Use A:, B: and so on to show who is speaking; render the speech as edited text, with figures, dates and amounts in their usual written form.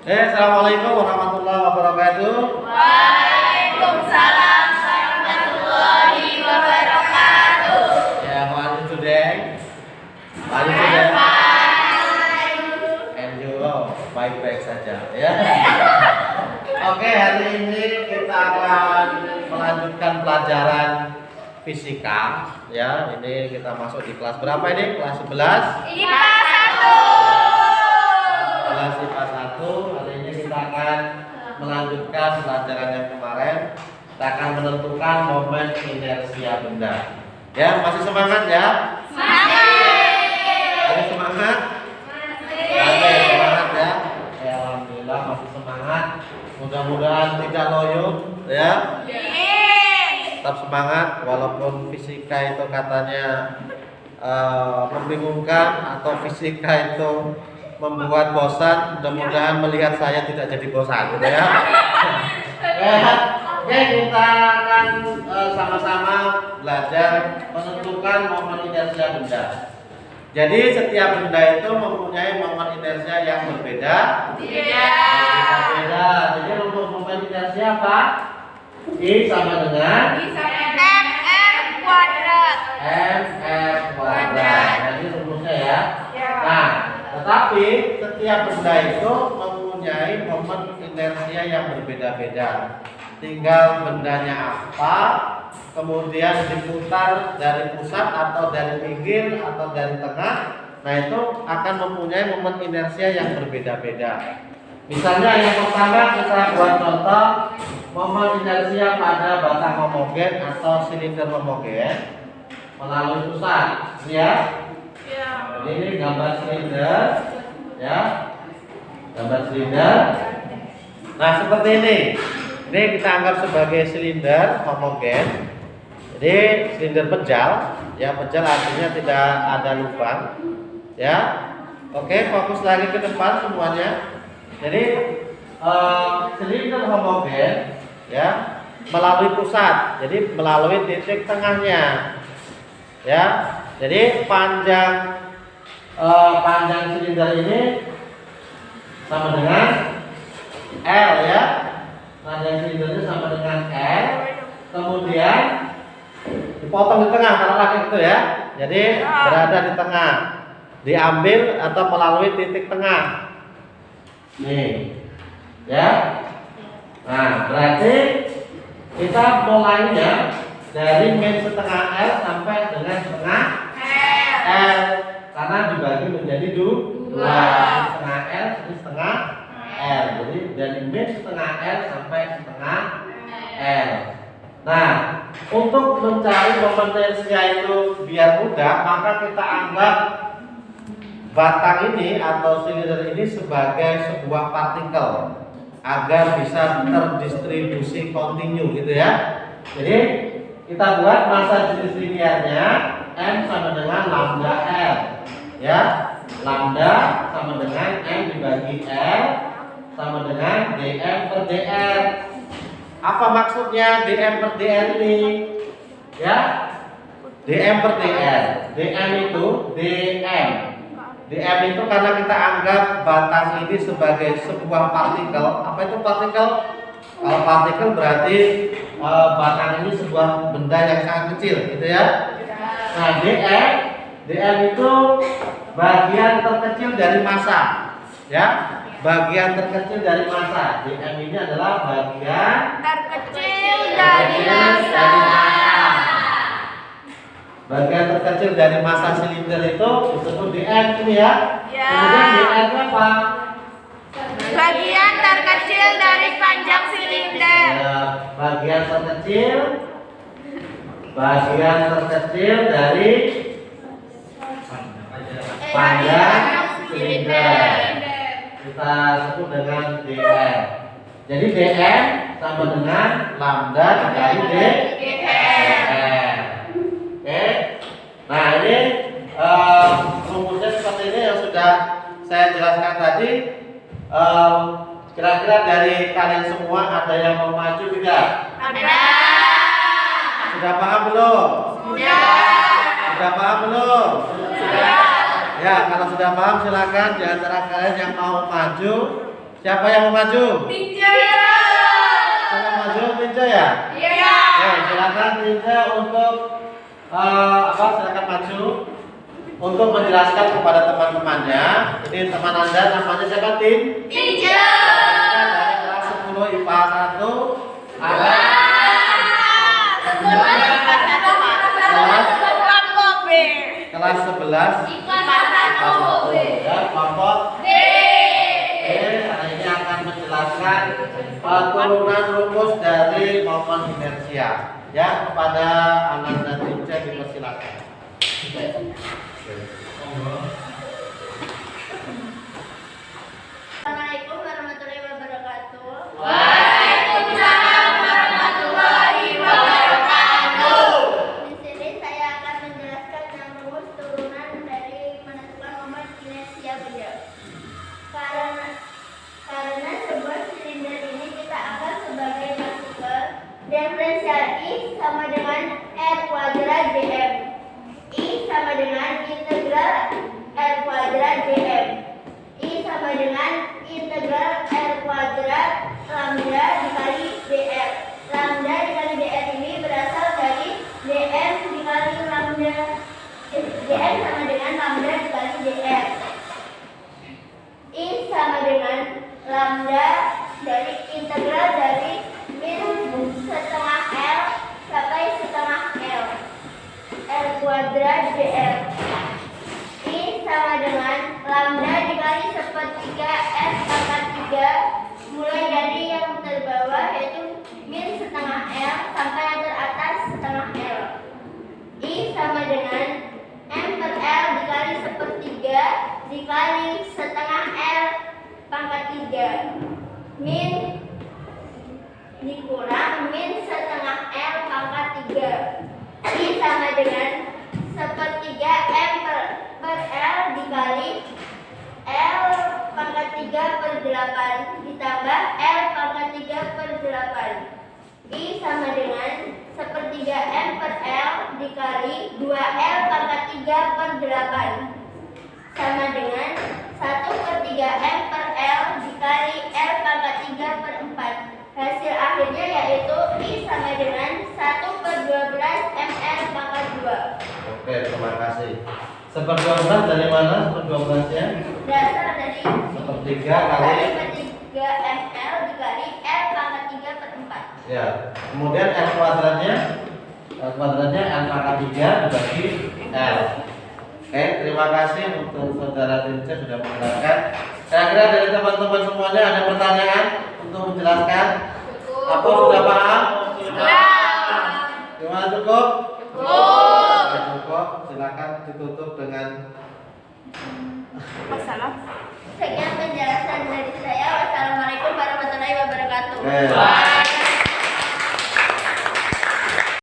A: Assalamualaikum warahmatullahi wabarakatuh.
B: Waalaikumsalam warahmatullahi wabarakatuh.
A: Ya, how are you today? How are you today? And you, baik-baik saja ya. Oke, hari ini kita akan melanjutkan pelajaran fisika ya. Ini kita masuk di kelas berapa ini? Kelas 11?
B: IPA 1.
A: Kelas IPA 1. Hari ini kita akan melanjutkan pelajaran yang kemarin. Kita akan menentukan momen inersia benda. Ya, masih semangat ya? Masih semangat? Masih semangat ya? Ya, alhamdulillah masih semangat. Mudah-mudahan tidak loyo ya. Tetap semangat walaupun fisika itu katanya membingungkan atau fisika itu membuat bosan. Mudah-mudahan melihat saya tidak jadi bosan gitu ya. Oke, kita akan sama-sama belajar menentukan momen inersia benda. Jadi setiap benda itu mempunyai momen inersia yang berbeda. Berbeda. Jadi untuk momen inersia apa? I sama dengan
B: mr kuadrat.
A: mr kuadrat. Jadi rumusnya ya. Nah, tetapi setiap benda itu mempunyai momen inersia yang berbeda-beda. Tinggal bendanya apa, kemudian diputar dari pusat atau dari pinggir atau dari tengah. Nah, itu akan mempunyai momen inersia yang berbeda-beda. Misalnya yang pertama kita buat contoh momen inersia pada batang homogen atau silinder homogen melalui pusat, ya. Jadi ini gambar silinder, ya. Gambar silinder. Nah, seperti ini. Ini kita anggap sebagai silinder homogen. Jadi silinder pejal, ya, pejal artinya tidak ada lubang, ya. Oke, fokus lagi ke depan semuanya. Jadi silinder homogen, ya, melalui pusat, jadi melalui titik tengahnya, ya. Jadi panjang silinder ini sama dengan L, ya. Panjang silindernya sama dengan L. Kemudian dipotong di tengah, taruhlah kayak gitu ya. Jadi berada di tengah, diambil atau melalui titik tengah. Nih, ya. Nah, berarti kita mulainya dari min setengah L sampai dengan setengah L, karena dibagi menjadi dua, setengah L, ini setengah L. Jadi dari min setengah L sampai setengah L. Nah, untuk mencari momen inersia itu biar mudah, maka kita anggap batang ini atau silinder ini sebagai sebuah partikel agar bisa terdistribusi kontinu gitu ya. Jadi kita buat massa jenis linearnya M sama dengan lambda L, ya. Lambda sama dengan M dibagi L sama dengan dm per dr. Apa maksudnya dm per dr ini? Ya, dm per dr. Dm itu dm itu karena kita anggap batang ini sebagai sebuah partikel. Apa itu partikel? Kalau partikel berarti batang ini sebuah benda yang sangat kecil, gitu ya. Nah, dm itu bagian terkecil dari massa, ya. Bagian terkecil dari massa. dm ini adalah bagian
B: Terkecil dari massa.
A: Bagian terkecil dari massa silinder itu disebut dm ini ya. Kemudian dr apa?
B: Bagian terkecil dari panjang silinder.
A: Ya, bagian terkecil dari panjang silinder. Kita sebut dengan dm. Jadi dm sama dengan lambda dikali dr. Oke. Nah, ini rumusnya seperti ini yang sudah saya jelaskan tadi. Kira-kira dari kalian semua ada yang mau maju tidak?
B: Ada.
A: Sudah paham belum? Sudah paham belum?
B: Sudah.
A: Ya, kalau sudah paham silakan di antara kalian yang mau maju Siapa yang mau maju?
B: Tinja.
A: Siapa maju? Tinja ya?
B: Iya.
A: Silakan Tinja untuk silakan maju untuk menjelaskan kepada teman-temannya. Ini teman Anda namanya siapa, Tin?
B: Tinja.
A: Dari kelas 10 IPA 1 ada kelas 11 ya, kelompok
B: B.
A: Hari ini akan menjelaskan turunan rumus dari momen inersia. Ya, kepada anak dan Tinja dipersilakan.
B: Assalamualaikum warahmatullahi wabarakatuh.
C: Waalaikumsalam warahmatullahi wabarakatuh.
B: Di sini saya akan menjelaskan tentang rumus turunan dari menentukan momen inersia benda. Karena sebuah silinder ini kita anggap sebagai partikel, diferensial I sama dengan R kuadrat dm. I sama dengan integral R kuadrat dm. I sama dengan integral R kuadrat lambda dikali dr. Lambda dikali dr ini berasal dari dm dikali lambda. Dm sama dengan lambda dikali dr. I sama dengan lambda dari integral dari min setengah L sampai setengah L. R kuadrat dr. I sama dengan lambda dikali sepertiga S pangkat 3 mulai dari yang terbawah yaitu min setengah L sampai yang teratas setengah L. I sama dengan M per L dikali sepertiga dikali setengah L pangkat 3 min dikurang min setengah L pangkat 3. I sama dengan sepertiga M per L dikali L pangkat 3 per 8 ditambah L pangkat 3 per 8. I sama dengan sepertiga M per L dikali 2L pangkat 3 per 8 sama dengan 1/3 M per L dikali L pangkat 3 per 4. Hasil akhirnya yaitu I sama dengan 1/12 ML pangkat 2.
A: Oke, terima kasih. 1/12 dari mana 1/12-nya?
B: Dasar dari
A: Sepertiga kali
B: 1/3 ML dikali L pangkat 3 per 4.
A: ya. Kemudian L kuadratnya L pangkat 3 dibagi L. Oke, terima kasih untuk saudara Tinja sudah menjelaskan. Kira-kira dari teman-teman semuanya ada pertanyaan untuk menjelaskan? Apa sudah paham? Gimana, cukup? Cukup. Silakan ditutup dengan
B: Sekian penjelasan dari saya. Wassalamualaikum warahmatullahi wabarakatuh.
A: Oke.